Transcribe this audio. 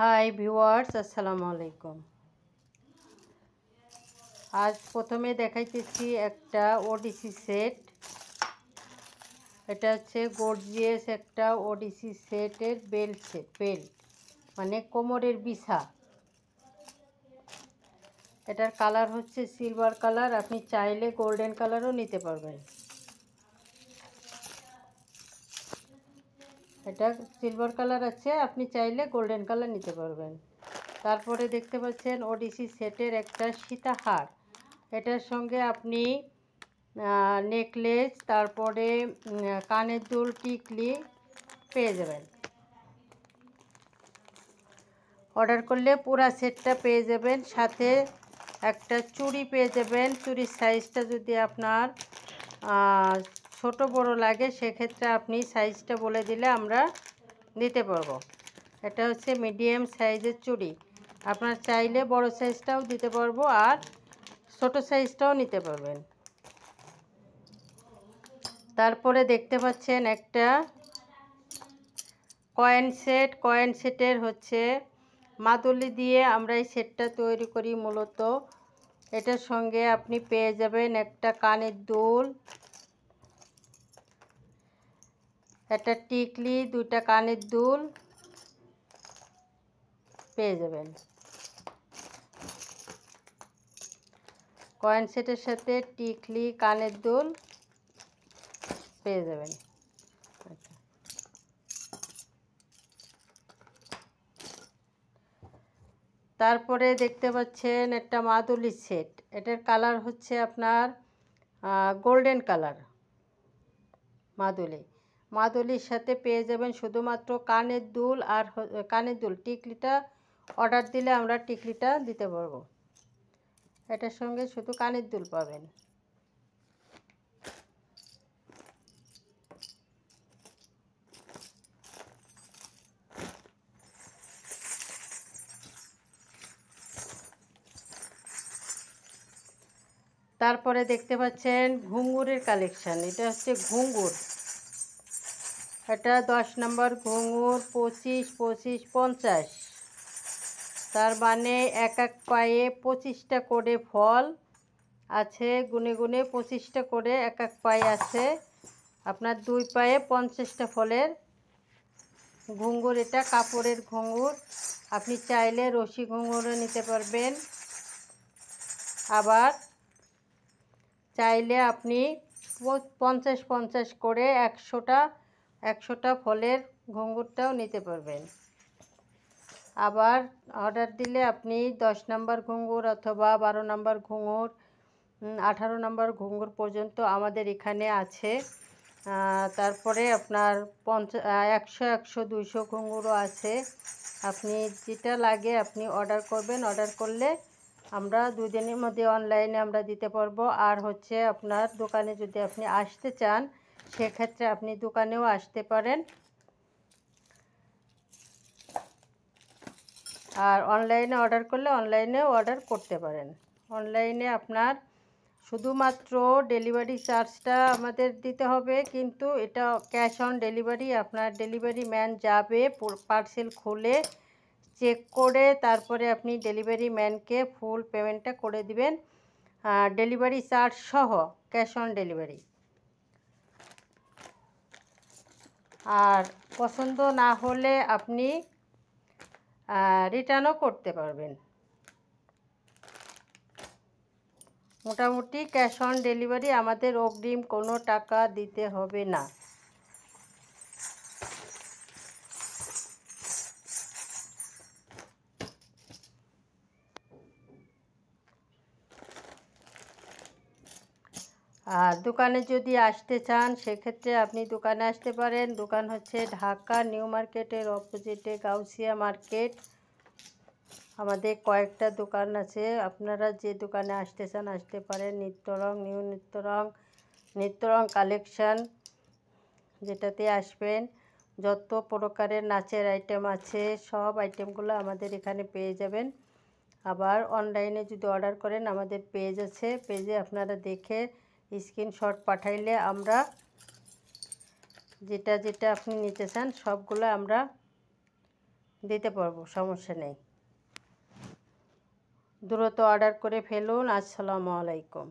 Hi viewers, আসসালামু আলাইকুম। আজ প্রথমে দেখাইতেছি একটা ওডিসি সেট। এটা হচ্ছে গর্জিয়াস একটা ওডিসি সেটের বেল্ট মানে কোমরের বিছা। এটার কালার হচ্ছে সিলভার কালার, আপনি চাইলে গোল্ডেন কালারও নিতে পারবেন। এটা সিলভার কালার আছে, আপনি চাইলে গোল্ডেন কালার নিতে পারবেন। তারপরে দেখতে পাচ্ছেন ওডিসি সেটের একটা সীতাহার। এটার সঙ্গে আপনি নেকলেস, তারপরে কানের দুল, টিকলি পেয়ে যাবেন। অর্ডার করলে পুরো সেটটা পেয়ে যাবেন, সাথে একটা চুড়ি পেয়ে যাবেন। চুড়ির সাইজটা যদি আপনার ছোট বড় লাগে সেক্ষেত্রে আপনি সাইজটা বলে দিলে আমরা দিতে পারবো। এটা হচ্ছে মিডিয়াম সাইজের চুড়ি, আপনার চাইলে বড় সাইজটাও দিতে পারবো আর ছোট সাইজটাও নিতে পারবেন। তারপরে দেখতে পাচ্ছেন একটা কয়েন সেটের হচ্ছে মাদুলি দিয়ে আমরা এই সেটটা তৈরি করি মূলত। এটার সঙ্গে আপনি পেয়ে যাবেন একটা কানের দুল, একটা টিকলি, দুইটা কানের দুল পেয়ে যাবেন। কয়েন সেটের সাথে টিকলি, কানের দুল পেয়ে যাবেন। তারপরে দেখতে পাচ্ছেন একটা মাদুলি সেট। এটার কালার হচ্ছে আপনার গোল্ডেন কালার। মাদুলির সাথে পেয়ে যাবেন শুধুমাত্র কানের দুল আর কানের দুল। টিকলিটা অর্ডার দিলে আমরা টিকলিটা দিতে পারবো। এটার সঙ্গে শুধু কানের দুল পাবেন। তারপরে দেখতে পাচ্ছেন ঘুঙুরের কালেকশান। এটা হচ্ছে ঘুঙুর। এটা 10 নম্বর ঘুঙুর, 25, 25, 50। তার মানে এক এক পায়ে 25টা করে ফল আছে, গুনে গুনে 25টা করে এক এক পায়ে আছে। আপনার দুই পায়ে 50টা ফলের ঘুঙুর। এটা কাপড়ের ঘুঙুর, আপনি চাইলে রশি ঘুঙুরও নিতে পারবেন, আবার চাইলে আপনি 50-50 করে 100টা ফলের ঘুঙুরটাও নিতে পারবেন। আবার অর্ডার দিলে আপনি 10 নম্বর ঘুঙুর অথবা 12 নম্বর ঘুঙুর, 18 নম্বর ঘুঙুর পর্যন্ত আমাদের এখানে আছে। তারপরে আপনার 100, 200 ঘুঙুরও আছে। আপনি যেটা লাগে আপনি অর্ডার করবেন। অর্ডার করলে আমরা 2 দিনের মধ্যে অনলাইনে আমরা দিতে পারবো। আর হচ্ছে আপনার দোকানে যদি আপনি আসতে চান সেক্ষেত্রে আপনি দোকানেও আসতে পারেন। আর অনলাইনে অর্ডার করলে অনলাইনেও অর্ডার করতে পারেন। অনলাইনে আপনার শুধুমাত্র ডেলিভারি চার্জটা আমাদের দিতে হবে, কিন্তু এটা ক্যাশ অন ডেলিভারি। আপনার ডেলিভারি ম্যান যাবে, পার্সেল খুলে চেক করে তারপরে আপনি ডেলিভারি ম্যানকে ফুল পেমেন্টটা করে দিবেন, ডেলিভারি চার্জ সহ, ক্যাশ অন ডেলিভারি। আর পছন্দ না হলে আপনি রিটার্নও করতে পারবেন। মোটামুটি ক্যাশ অন ডেলিভারি, আমাদের অগ্রিম কোনো টাকা দিতে হবে না। আর দোকানে যদি আসতে চান সেক্ষেত্রে আপনি দোকানে আসতে পারেন। দোকান হচ্ছে ঢাকা নিউ মার্কেটের অপোজিটে গাউসিয়া মার্কেট। আমাদের কয়েকটা দোকান আছে, আপনারা যে দোকানে আসতে চান আসতে পারেন। নিত্যরং, নিউ নিত্যরং কালেকশান, যেটাতে আসবেন যত প্রকারের নাচের আইটেম আছে সব আইটেমগুলো আমাদের এখানে পেয়ে যাবেন। আবার অনলাইনে যদি অর্ডার করেন আমাদের পেজ আছে, পেজে আপনারা দেখে স্ক্রিনশট পাঠাইলে আমরা যেটা যেটা আপনি নিতে চান সবগুলো আমরা দিতে পারবো, সমস্যা নেই। দ্রুত অর্ডার করে ফেলুন। আসসালামু আলাইকুম।